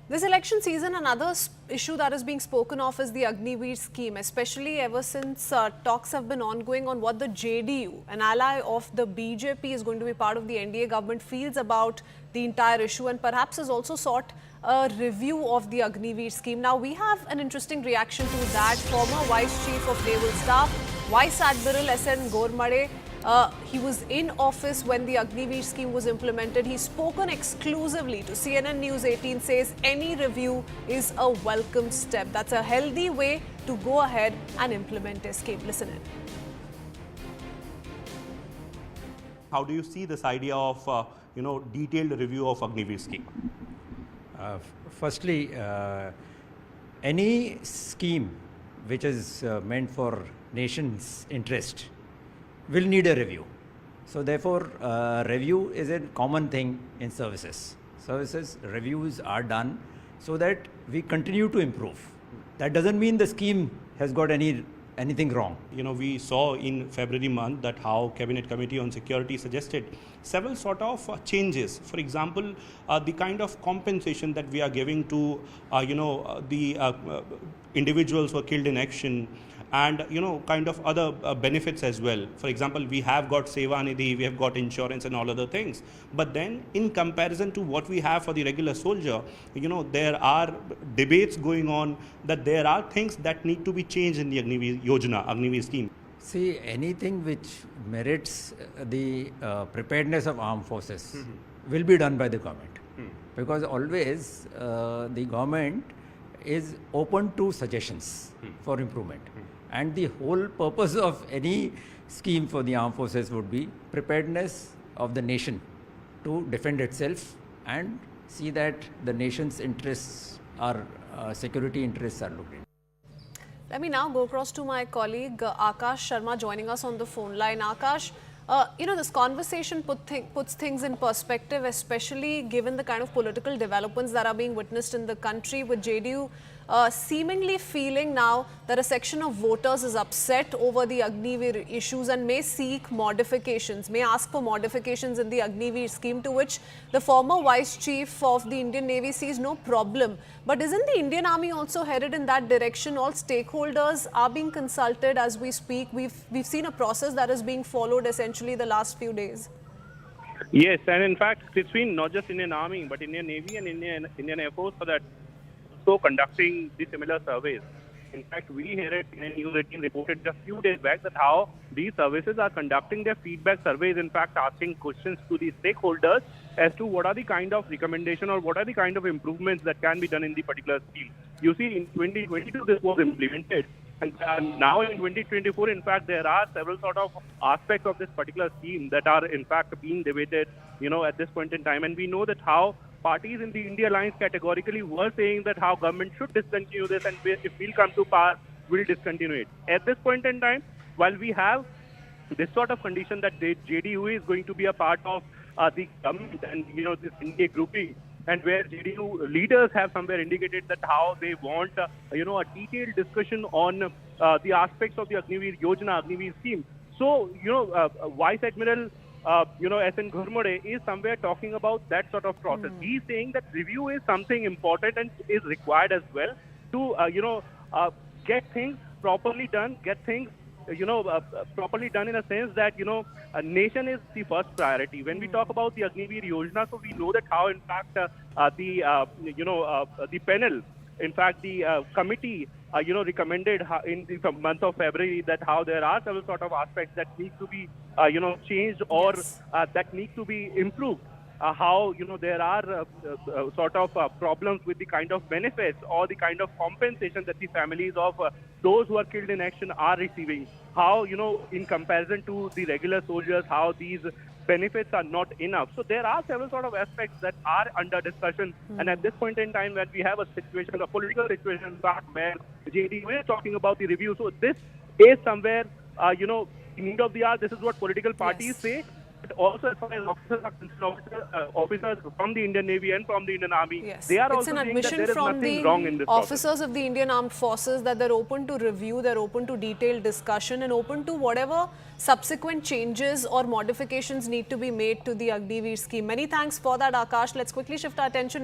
This election season, another issue that is being spoken of is the Agniveer scheme, especially ever since talks have been ongoing on what the JDU, an ally of the BJP, is going to be part of the NDA government, feels about the entire issue and perhaps has also sought a review of the Agniveer scheme. Now, we have an interesting reaction to that. Former Vice Chief of Naval Staff, Vice Admiral S.N. Ghormade, he was in office when the Agniveer scheme was implemented. He's spoken exclusively to CNN News 18, says any review is a welcome step. That's a healthy way to go ahead and implement a scheme. Listen in. How do you see this idea of, detailed review of Agniveer scheme? Firstly, any scheme which is meant for nation's interest will need a review. So therefore, review is a common thing in services. Services reviews are done so that we continue to improve. That doesn't mean the scheme has got anything wrong. We saw in February month that how Cabinet Committee on Security suggested several sort of changes. For example, the kind of compensation that we are giving to, the individuals who are killed in action, and kind of other benefits as well. For example, we have got Seva Nidhi, we have got insurance and all other things. But then in comparison to what we have for the regular soldier, there are debates going on that there are things that need to be changed in the Agniveer scheme. See, anything which merits the preparedness of armed forces will be done by the government. Because always the government is open to suggestions for improvement. And the whole purpose of any scheme for the armed forces would be preparedness of the nation to defend itself and see that the nation's interests are, security interests are looked into. Let me now go across to my colleague Akash Sharma joining us on the phone line. Akash, this conversation puts things in perspective, especially given the kind of political developments that are being witnessed in the country, with JDU seemingly feeling now that a section of voters is upset over the Agniveer issues and may seek modifications, may ask for modifications in the Agniveer scheme, to which the former Vice Chief of the Indian Navy sees no problem. But isn't the Indian Army also headed in that direction? All stakeholders are being consulted as we speak. We've seen a process that is being followed essentially the last few days. Yes, and in fact, it's been not just Indian Army, but Indian Navy and Indian Air Force for that also conducting the similar surveys. In fact, we here at CNN News 18 reported just a few days back that how these services are conducting their feedback surveys, in fact, asking questions to the stakeholders as to what are the kind of recommendation or what are the kind of improvements that can be done in the particular scheme. You see, in 2022, this was implemented. And now in 2024, in fact, there are several sort of aspects of this particular scheme that are, in fact, being debated, at this point in time. And we know that how parties in the India Alliance categorically were saying that how government should discontinue this, and if we'll come to power, we'll discontinue it. At this point in time, while we have this sort of condition that the JDU is going to be a part of the government and, this India grouping, and where JDU leaders have somewhere indicated that how they want, a detailed discussion on the aspects of the Agniveer scheme. So, Vice Admiral S.N. Ghormade is somewhere talking about that sort of process. He's saying that review is something important and is required as well to, get things properly done, properly done in a sense that, a nation is the first priority. When we talk about the Agniveer Yojana, so we know that how, in fact, the panel, in fact, the committee, recommended in the month of February that how there are several sort of aspects that need to be, changed or that need to be improved. How, there are sort of problems with the kind of benefits or the kind of compensation that the families of those who are killed in action are receiving. How, in comparison to the regular soldiers, how these benefits are not enough. So there are several sort of aspects that are under discussion. And at this point in time, when we have a situation, a political situation, where JDU is talking about the review, so this is somewhere, in need of the hour. This is what political parties say. But also, as far as officers are concerned, officers from the Indian Navy and from the Indian Army, they are also saying that there is nothing wrong in this process. Officers of the Indian Armed Forces that they're open to review, they're open to detailed discussion and open to whatever subsequent changes or modifications need to be made to the Agniveer scheme. Many thanks for that, Akash. Let's quickly shift our attention now